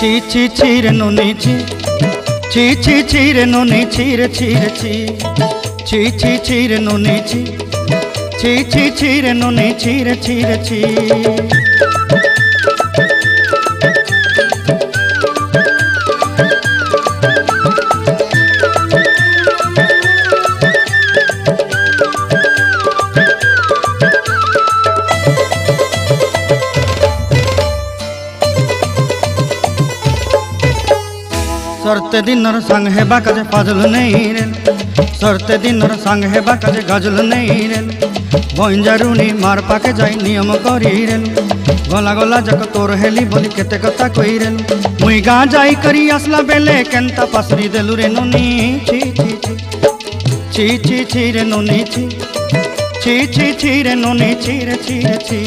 ছি ছি ছি রে নুনি ছি ছি ছি ছি রে নুনি ছি রে ছি রে ছি ছি ছি ছি রে নুনি ছি ছি ছি ছি রে নুনি ছি রে ছি রে ছি। सरते दिनर संग हेबा काजे फाजल नहीं रेल सरते दिनर संग हेबा काजे गजल नहीं रेल बंजारुनी मार पाके जाई नियम करी रेल गला गला जक तोर हेली बोली केते कथा कई रेल मुई गा जाई करी आसला बेले केंता पासरी देलु रे नुनी छी छी छी छी छी रे नुनी छी छी छी छी रे नुनी छी रे छी रे छी।